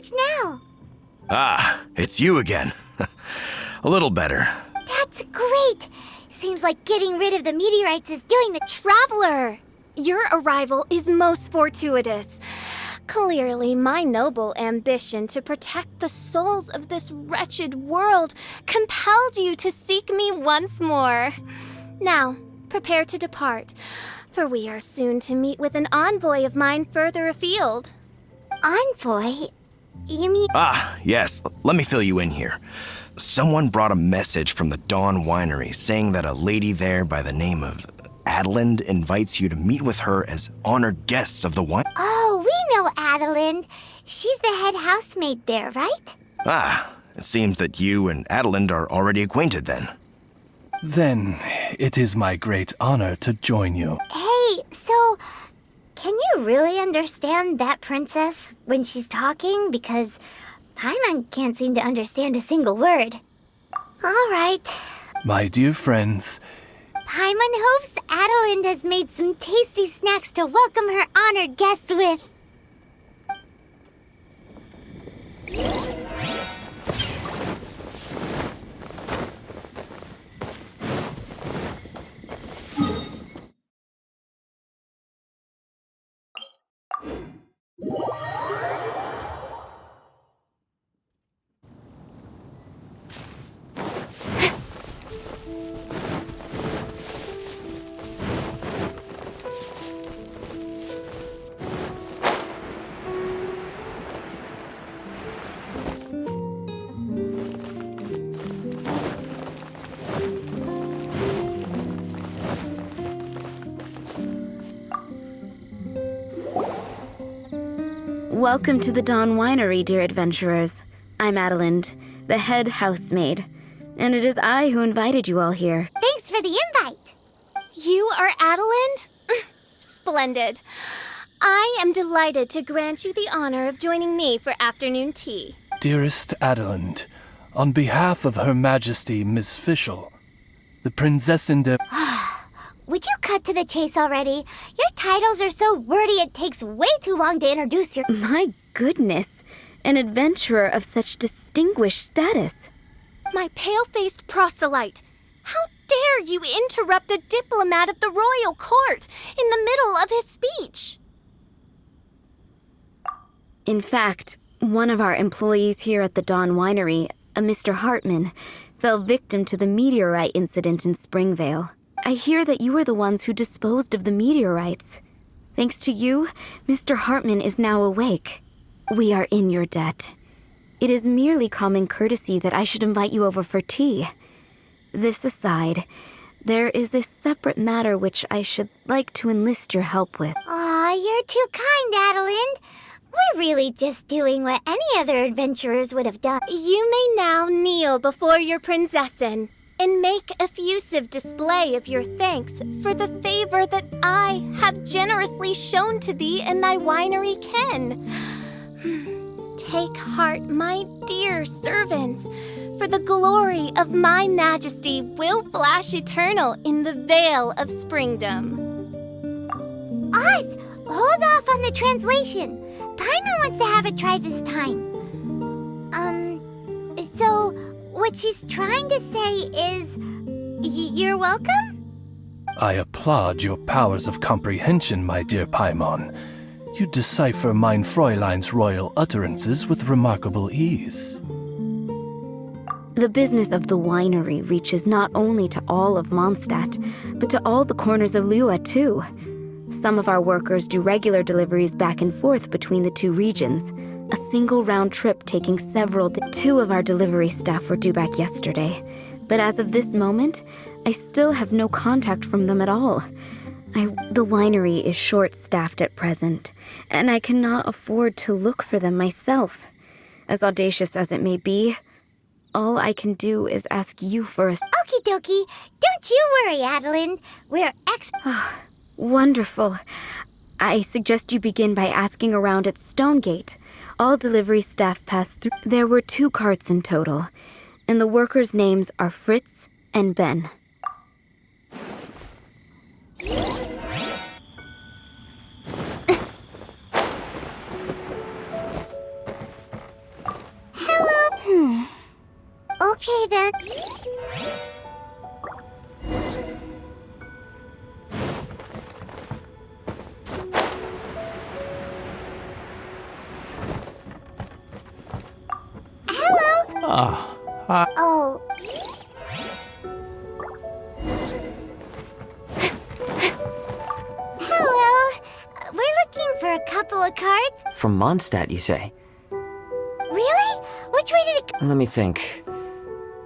salvage now? Ah, it's you again. A little better. That's great. Seems like getting rid of the meteorites is doing the Traveler, your arrival is most fortuitous. Clearly, my noble ambition to protect the souls of this wretched world compelled you to seek me once more. Now, prepare to depart, for we are soon to meet with an envoy of mine further afield. envoy. You mean? Ah, yes. Let me fill you in here. Someone brought a message from the Dawn Winery saying that a lady there by the name of Adeline invites you to meet with her as honored guests of the wine. Oh, we know Adeline. She's the head housemaid there, right? Ah, it seems that you and Adeline are already acquainted then. Then it is my great honor to join you. Hey, so can you really understand that princess when she's talking? Because Paimon can't seem to understand a single word. All right. My dear friends, Paimon hopes Adeline has made some tasty snacks to welcome her honored guests with. Welcome to the Dawn Winery, dear adventurers. I'm Adeline, the head housemaid, and it is I who invited you all here. Thanks for the invite. You are Adeline? Splendid. I am delighted to grant you the honor of joining me for afternoon tea. dearest Adeline, on behalf of Her Majesty Miss Fischl, the Princessin de... Would you cut to the chase already? Your titles are so wordy it takes way too long to introduce your... My goodness, an adventurer of such distinguished status. My pale-faced proselyte, how dare you interrupt a diplomat of the royal court in the middle of his speech? In fact, one of our employees here at the Dawn Winery, a Mr. Hartman, fell victim to the meteorite incident in Springvale. I hear that you were the ones who disposed of the meteorites. Thanks to you, Mr. Hartman is now awake. We are in your debt. It is merely common courtesy that I should invite you over for tea. This aside, there is a separate matter which I should like to enlist your help with. Aw, you're too kind, Adeline. We're really just doing what any other adventurers would have done. You may now kneel before your princessin and make effusive display of your thanks for the favor that I have generously shown to thee and thy winery kin. Take heart, my dear servants, for the glory of my majesty will flash eternal in the vale of springdom. Oz, hold off on the translation. Paimon wants to have a try this time. So what she's trying to say is, you're welcome? I applaud your powers of comprehension, my dear Paimon. You decipher mein Fräulein's royal utterances with remarkable ease. The business of the winery reaches not only to all of Mondstadt, but to all the corners of Lua, too. Some of our workers do regular deliveries back and forth between the two regions, a single round trip taking several days. 2 of our delivery staff were due back yesterday, but as of this moment, I still have no contact from them at all. The winery is short-staffed at present, and I cannot afford to look for them myself. As audacious as it may be, all I can do is ask you for a... Okie dokie. Don't you worry, Adeline. We're Wonderful. I suggest you begin by asking around at Stonegate. All delivery staff pass through. There were 2 carts in total, and the workers' names are Fritz and Ben. Okay then. Hello. Oh. Hello. We're looking for a couple of cards. From Mondstadt, you say? Really? Which way did it go? Let me think.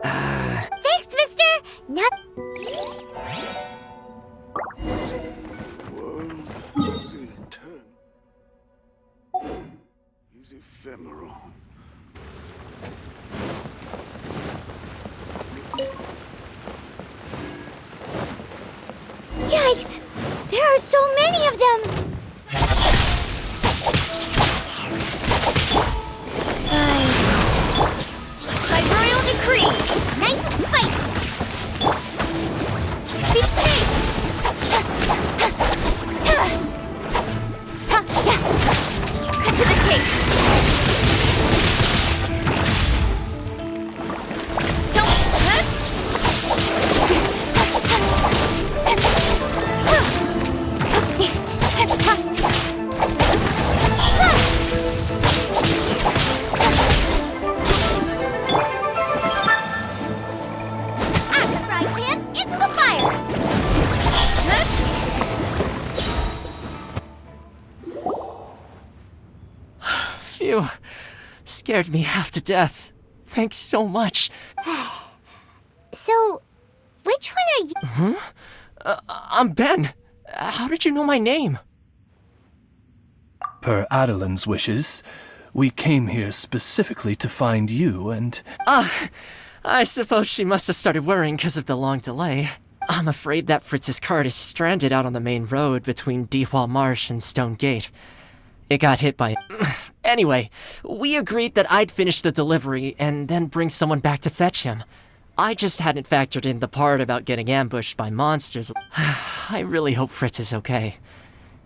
Thanks, mister. Not. Is ephemeral. Yikes! There are so many of them! By royal decree, Nice and spicy! be safe! Cut to the chase. Fry pan into the fire! Phew. Scared me half to death. Thanks so much. So, which one are you? I'm Ben. How did you know my name? Per Adeline's wishes, we came here specifically to find you and... I suppose she must have started worrying because of the long delay. I'm afraid that Fritz's cart is stranded out on the main road between Deepwall Marsh and Stone Gate. It got hit by... Anyway, we agreed that I'd finish the delivery and then bring someone back to fetch him. I just hadn't factored in the part about getting ambushed by monsters. I really hope Fritz is okay.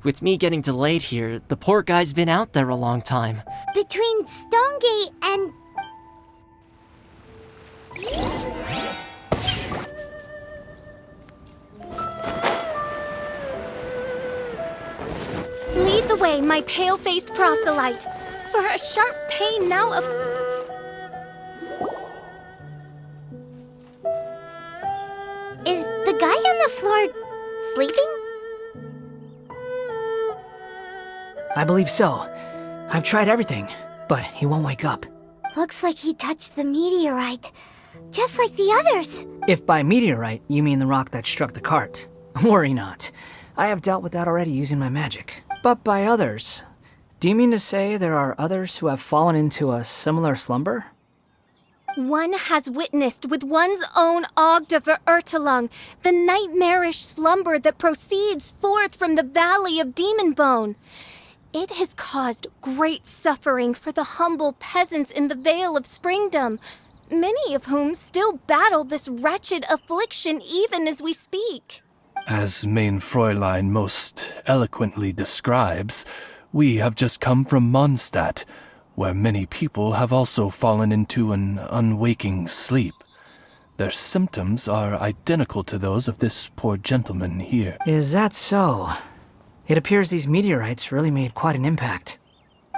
With me getting delayed here, the poor guy's been out there a long time. Between Stonegate and... Lead the way, my pale-faced proselyte, for a sharp pain now of... Is the guy on the floor sleeping? I believe so. I've tried everything, but he won't wake up. Looks like he touched the meteorite, just like the others. If by meteorite you mean the rock that struck the cart, worry not. I have dealt with that already using my magic. But by others, do you mean to say there are others who have fallen into a similar slumber? One has witnessed with one's own Ogda Verurtelung the nightmarish slumber that proceeds forth from the Valley of Demon Bone. It has caused great suffering for the humble peasants in the Vale of Springdom, many of whom still battle this wretched affliction even as we speak. As Main Fräulein most eloquently describes, we have just come from Mondstadt, where many people have also fallen into an unwaking sleep. Their symptoms are identical to those of this poor gentleman here. Is that so? It appears these meteorites really made quite an impact.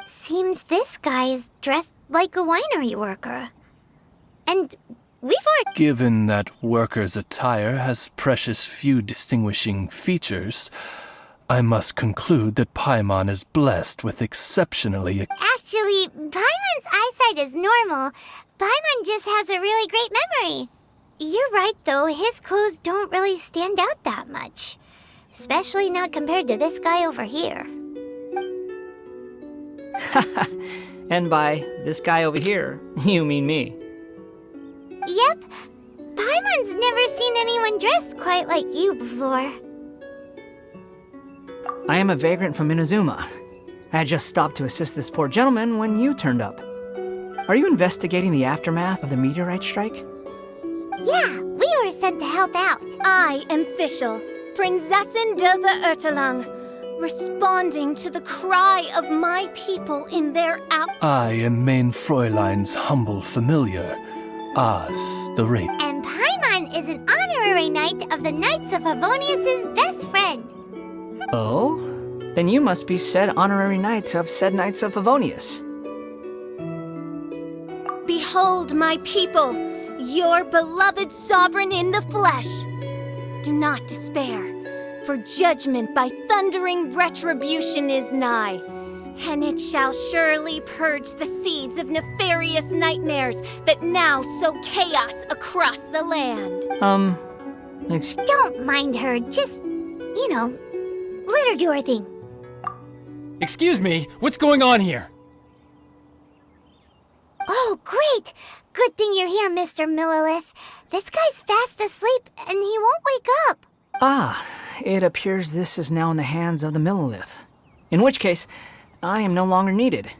Seems this guy is dressed like a winery worker. And we've already... Given that worker's attire has precious few distinguishing features, I must conclude that Paimon is blessed with exceptionally... Actually, Paimon's eyesight is normal. Paimon just has a really great memory. You're right, though. His clothes don't really stand out that much. Especially not compared to this guy over here. And by this guy over here, you mean me. Yep. Paimon's never seen anyone dressed quite like you before. I am a vagrant from Inazuma. I had just stopped to assist this poor gentleman when you turned up. Are you investigating the aftermath of the meteorite strike? Yeah, we were sent to help out. I am Fischl, Prinzessin de Verurtelung, responding to the cry of my people in their I am Main Fräulein's humble familiar, Oz the Raven. And Paimon is an honorary knight of the Knights of Favonius' best friend. Oh? Then you must be said honorary knight of said Knights of Favonius. Behold, my people, your beloved sovereign in the flesh. Do not despair, for judgment by thundering retribution is nigh, and it shall surely purge the seeds of nefarious nightmares that now sow chaos across the land. Don't mind her, just, let her do her thing. Excuse me, what's going on here? Oh, great! Good thing you're here, Mr. Millilith. This guy's fast asleep, and he won't wake up. Ah, it appears this is now in the hands of the Millilith. In which case, I am no longer needed.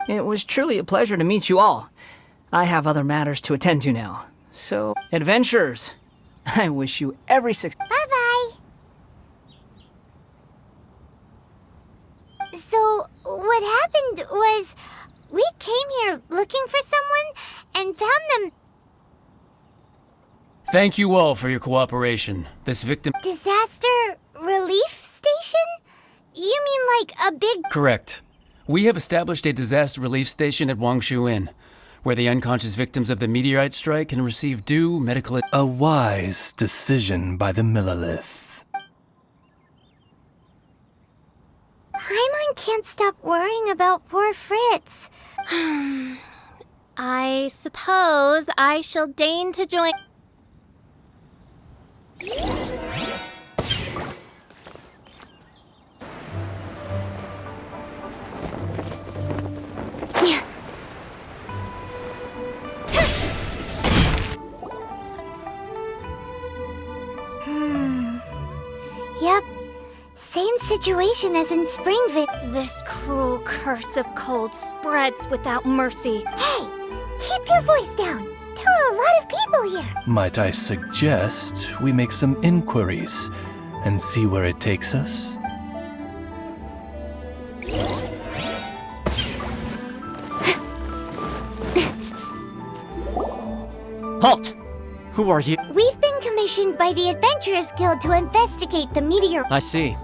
It was truly a pleasure to meet you all. I have other matters to attend to now. So, adventurers, I wish you every success. Bye-bye. So, what happened was, we came here looking for someone and found them. Thank you all for your cooperation. This victim... Disaster relief station? You mean like a big... Correct. We have established a disaster relief station at Wangshu Inn, where the unconscious victims of the meteorite strike can receive due medical... A wise decision by the Millilith. Paimon can't stop worrying about poor Fritz. I suppose I shall deign to join. Yep. Same situation as in Springville. This cruel curse of cold spreads without mercy. Hey! Keep your voice down. There are a lot of people here. Might I suggest we make some inquiries and see where it takes us? Halt! Who are you? We've been commissioned by the Adventurers Guild to investigate the meteor. I see.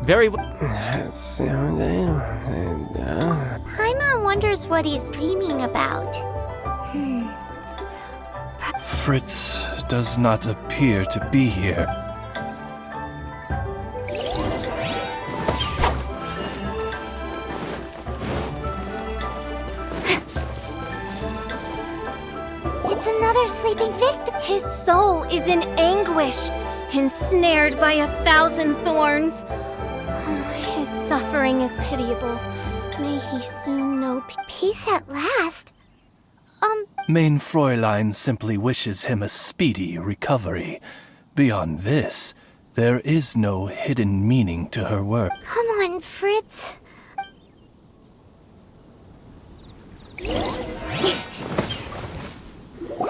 Very well. Paimon wonders what he's dreaming about. Fritz does not appear to be here. It's another sleeping victim. His soul is in anguish, ensnared by 1,000 thorns. His suffering is pitiable. May he soon know Peace at last? Main Fräulein simply wishes him a speedy recovery. Beyond this, there is no hidden meaning to her work. Come on, Fritz.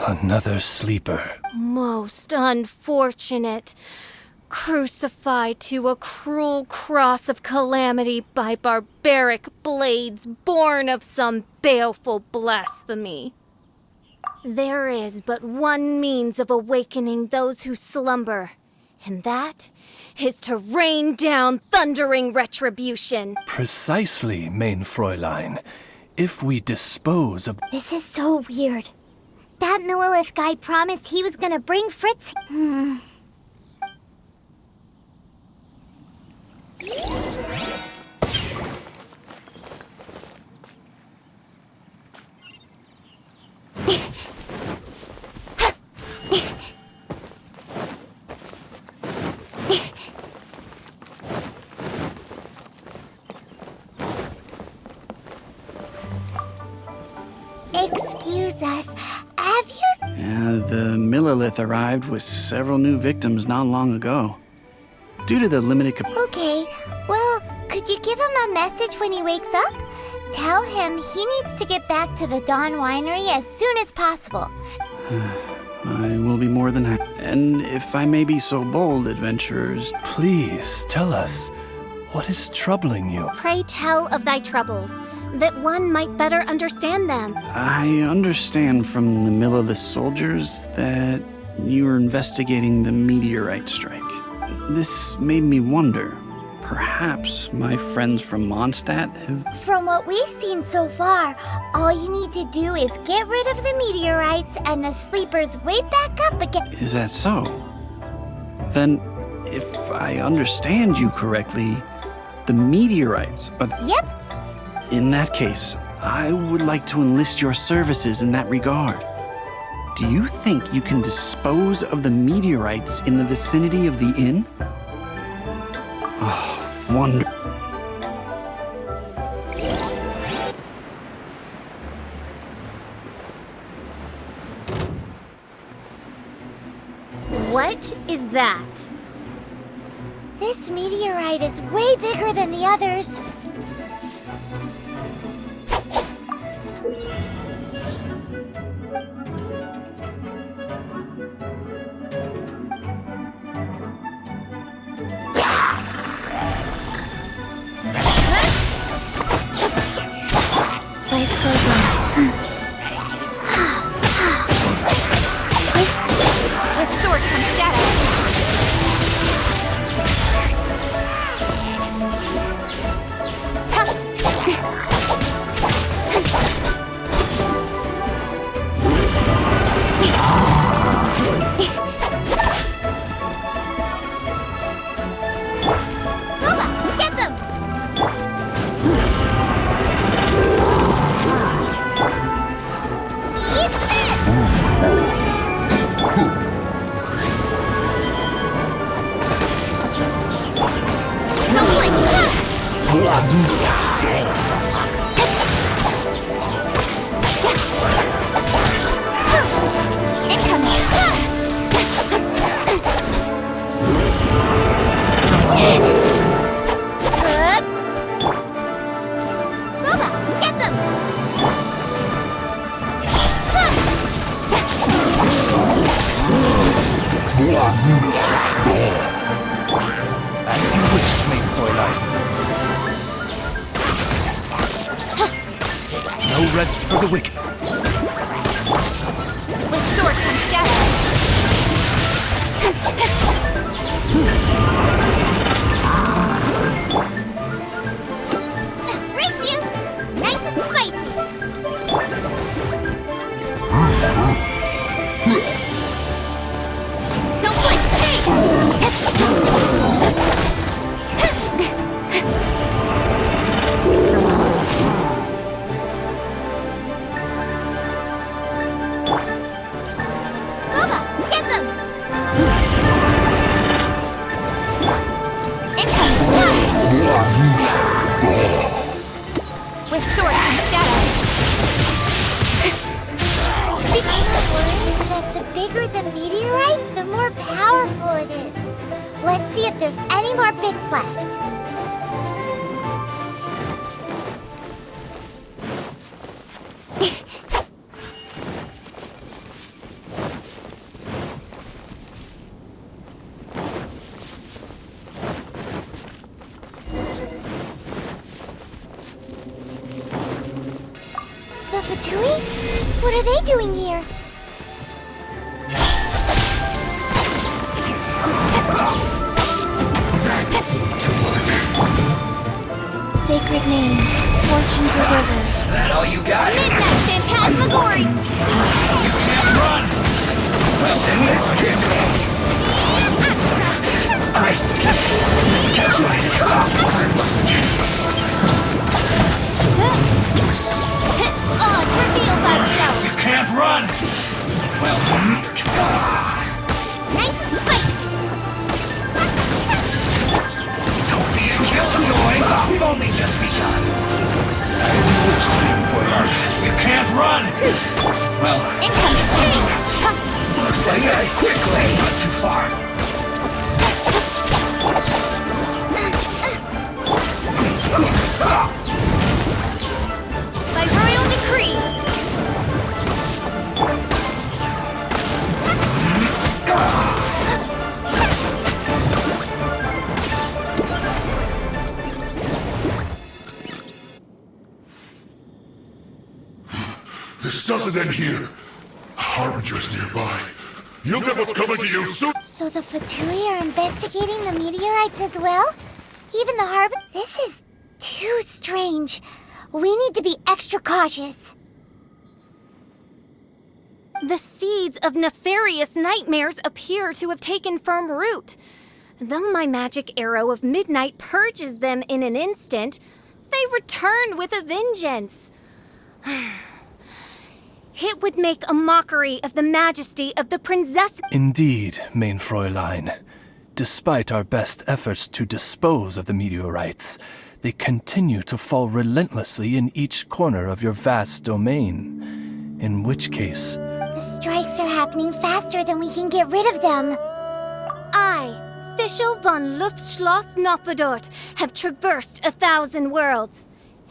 Another sleeper. Most unfortunate. Crucified to a cruel cross of calamity by barbaric blades born of some baleful blasphemy. There is but one means of awakening those who slumber, and that is to rain down thundering retribution. Precisely, Main Fräulein. If we dispose of... This is so weird. That Millilith guy promised he was gonna bring Fritz. Excuse us. Have you... The Millilith arrived with several new victims not long ago. Due to the limited Okay, well, could you give him a message when he wakes up? Tell him he needs to get back to the Dawn Winery as soon as possible. I will be more than happy. And if I may be so bold, adventurers... Please, tell us. What is troubling you? Pray tell of thy troubles, that one might better understand them. I understand from the Millilith soldiers that you were investigating the meteorite strike. This made me wonder. Perhaps my friends from Mondstadt have... From what we've seen so far, all you need to do is get rid of the meteorites and the sleepers way back up again. Is that so? Then, if I understand you correctly, the meteorites are... Yep. In that case, I would like to enlist your services in that regard. Do you think you can dispose of the meteorites in the vicinity of the inn? Oh, wonder... What is that? This meteorite is way bigger than the others. Life goes on. With sword comes shadow. Booba, get them! Eat this! Booba, get them! As you wish, main Fräulein. No rest for the wicked. With sword comes shadow. Race you! Nice and spicy! Don't blink! Booba, get them! Incoming! With sword comes shadow. That the bigger the meteorite, the more powerful it is. Let's see if there's any more bits left. The Fatui? What are they doing here? Sacred name, fortune preserver. That all you got? Midnight phantasmagory. Run! Well, send this kid. I calculated. Odd, reveal thyself. You can't run! Well, neither can I. Nice and spicy! Don't be a killjoy! We've only just begun. As you wish, main Fräulein. You can't run! Well, Incoming! looks like I quickly, not too far. By royal decree. This doesn't end here. Harbinger's nearby. You'll get what's coming to you soon. So the Fatui are investigating the meteorites as well? Even the Harbor? This is too strange. We need to be extra cautious. The seeds of nefarious nightmares appear to have taken firm root. Though my magic arrow of midnight purges them in an instant, they return with a vengeance. It would make a mockery of the majesty of the princess. Indeed, main Fräulein. Despite our best efforts to dispose of the meteorites, they continue to fall relentlessly in each corner of your vast domain. In which case... The strikes are happening faster than we can get rid of them. I, Fischl von Luftschloss Nofedort, have traversed 1,000 worlds.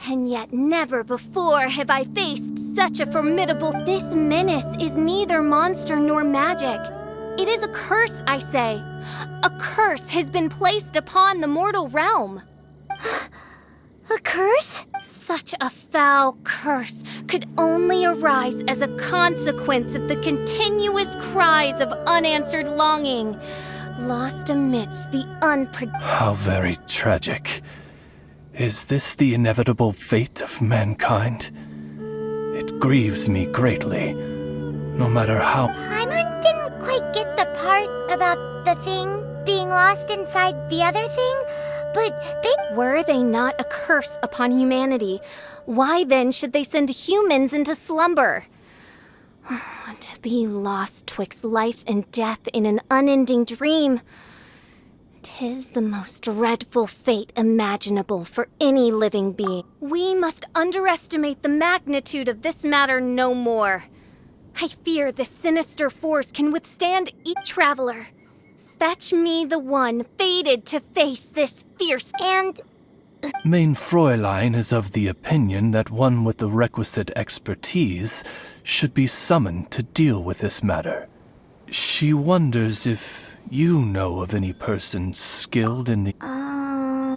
And yet never before have I faced such a formidable... This menace is neither monster nor magic. It is a curse, I say. A curse has been placed upon the mortal realm. A curse? Such a foul curse could only arise as a consequence of the continuous cries of unanswered longing, lost amidst the unpredictable... How very tragic. Is this the inevitable fate of mankind? It grieves me greatly, no matter how... Paimon didn't quite get the part about the thing being lost inside the other thing, but were they not a curse upon humanity, why then should they send humans into slumber? To be lost twixt life and death in an unending dream... 'Tis the most dreadful fate imaginable for any living being. We must underestimate the magnitude of this matter no more. I fear this sinister force can withstand each traveler. Fetch me the one fated to face this fierce... And... Main Fräulein is of the opinion that one with the requisite expertise should be summoned to deal with this matter. She wonders if you know of any person skilled in the... Paimon...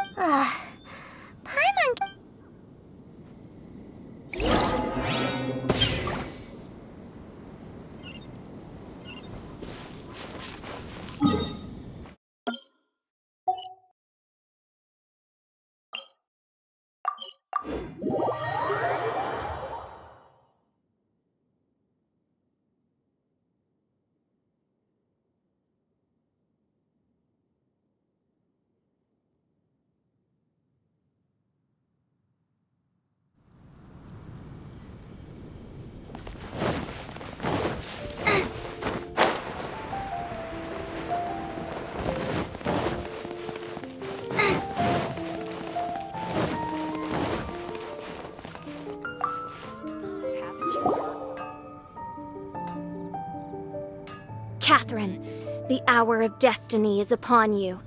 Catherine, the hour of destiny is upon you.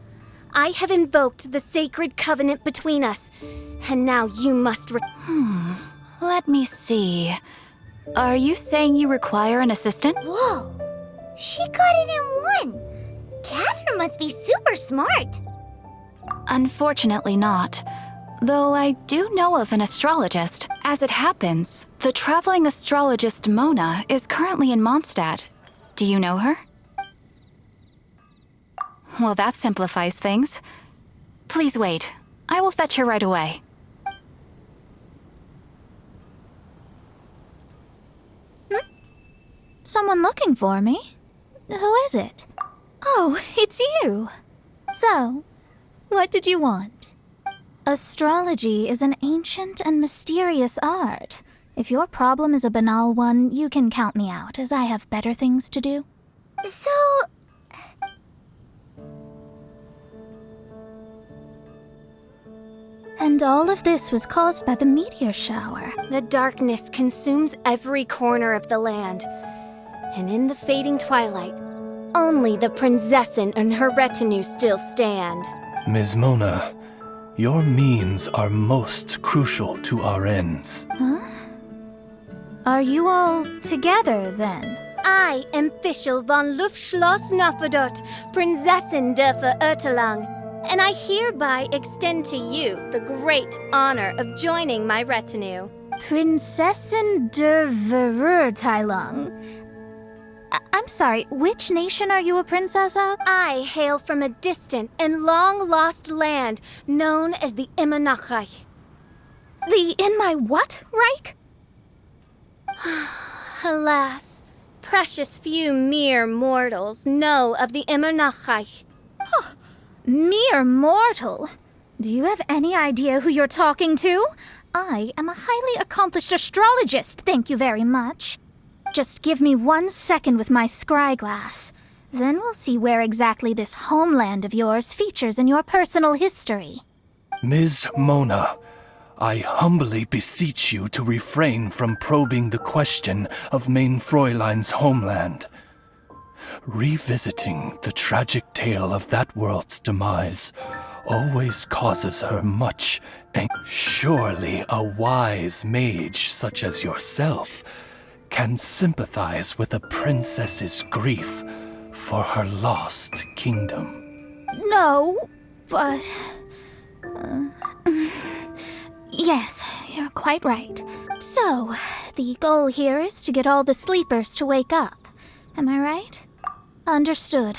I have invoked the sacred covenant between us, and now you must... Let me see. Are you saying you require an assistant? Whoa! She got it in one! Catherine must be super smart! Unfortunately not. Though I do know of an astrologist. As it happens, the traveling astrologist Mona is currently in Mondstadt. Do you know her? Well, that simplifies things. Please wait. I will fetch her right away. Someone looking for me? Who is it? Oh, it's you! So, what did you want? Astrology is an ancient and mysterious art. If your problem is a banal one, you can count me out, as I have better things to do. So... And all of this was caused by the meteor shower. The darkness consumes every corner of the land. And in the fading twilight, only the Prinzessin and her retinue still stand. Ms. Mona, your means are most crucial to our ends. Huh? Are you all together, then? I am Fischl von Luftschloss Nofedort, Prinzessin der Verurteilung, and I hereby extend to you the great honor of joining my retinue. Prinzessin der Verurteilung. I'm sorry, which nation are you a princess of? I hail from a distant and long-lost land known as the Imanachai. The in my what, Reich? Alas, precious few mere mortals know of the Imanachai. Mere mortal? Do you have any idea who you're talking to? I am a highly accomplished astrologist, thank you very much. Just give me 1 second with my scryglass. Then we'll see where exactly this homeland of yours features in your personal history. Ms. Mona, I humbly beseech you to refrain from probing the question of Main Fräulein's homeland. Revisiting the tragic tale of that world's demise always causes her much surely a wise mage such as yourself can sympathize with a princess's grief for her lost kingdom. No, but... yes, you're quite right. So, the goal here is to get all the sleepers to wake up. Am I right? Understood.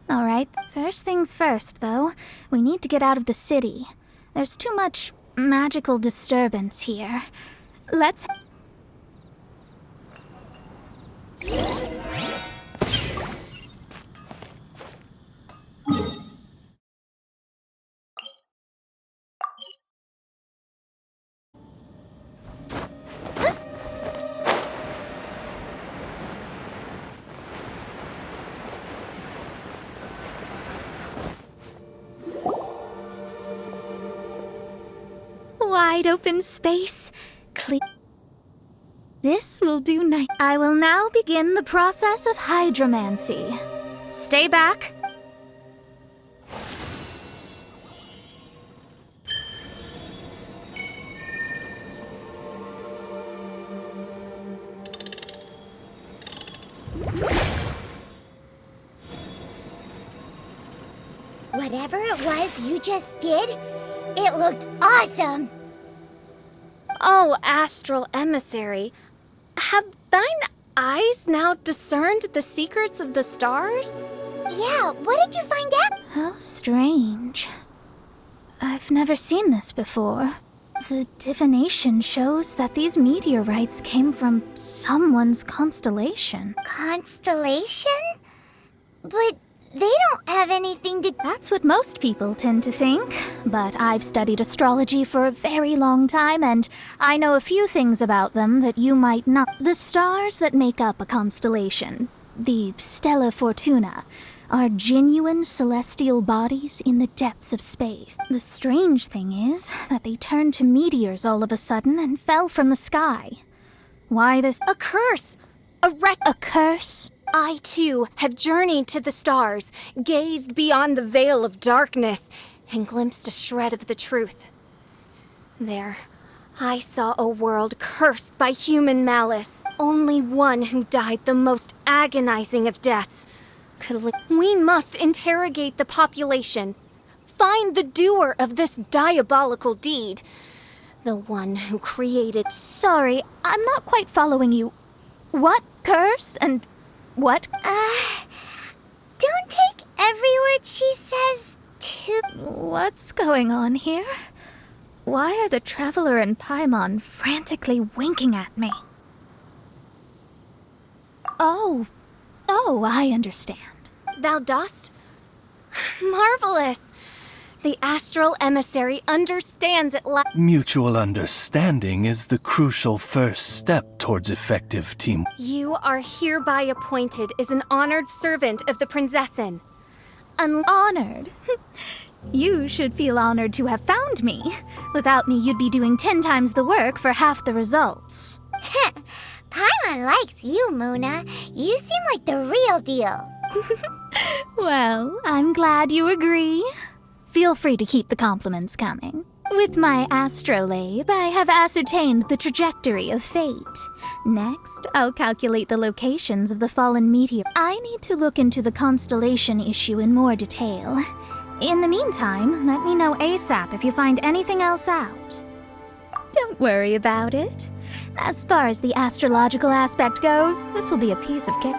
All right, first things first, though. We need to get out of the city. There's too much magical disturbance here. Let's... Wide open space. This will do nice. I will now begin the process of hydromancy. Stay back. Whatever it was you just did, it looked awesome! Oh, astral emissary, have thine eyes now discerned the secrets of the stars? Yeah, what did you find out? How strange. I've never seen this before. The divination shows that these meteorites came from someone's constellation. Constellation? But they don't have anything to... That's what most people tend to think. But I've studied astrology for a very long time, and I know a few things about them that you might not. The stars that make up a constellation, the Stella Fortuna, are genuine celestial bodies in the depths of space. The strange thing is that they turned to meteors all of a sudden and fell from the sky. Why this... A curse! A curse? I, too, have journeyed to the stars, gazed beyond the veil of darkness, and glimpsed a shred of the truth. There, I saw a world cursed by human malice. Only one who died the most agonizing of deaths could live. We must interrogate the population, find the doer of this diabolical deed, the one who created... Sorry, I'm not quite following you. What curse and... what? Don't take every word she says too... What's going on here? Why are the Traveler and Paimon frantically winking at me? Oh, I understand. Thou dost? Marvelous! The astral emissary understands it like... Mutual understanding is the crucial first step towards effective team. You are hereby appointed as an honored servant of the Prinzessin. Honored? You should feel honored to have found me. Without me, you'd be doing 10 times the work for half the results. Paimon likes you, Mona. You seem like the real deal. Well, I'm glad you agree. Feel free to keep the compliments coming. With my astrolabe, I have ascertained the trajectory of fate. Next, I'll calculate the locations of the fallen meteor. I need to look into the constellation issue in more detail. In the meantime, let me know ASAP if you find anything else out. Don't worry about it. As far as the astrological aspect goes, this will be a piece of cake.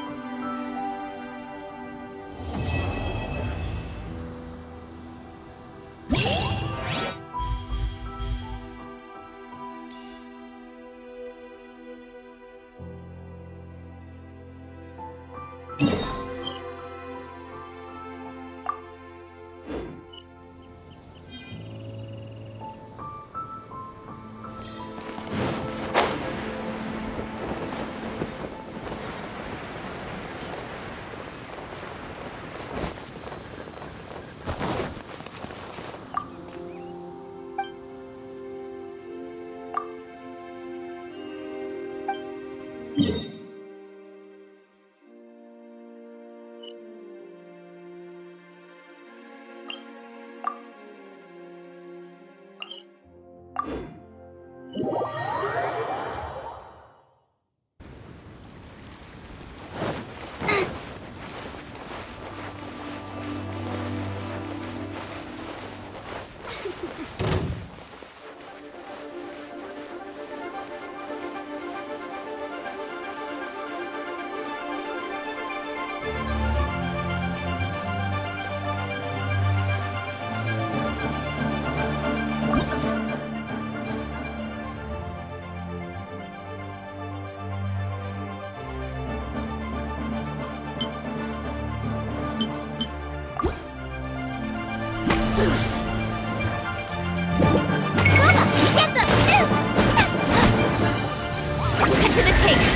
Cut to the chase.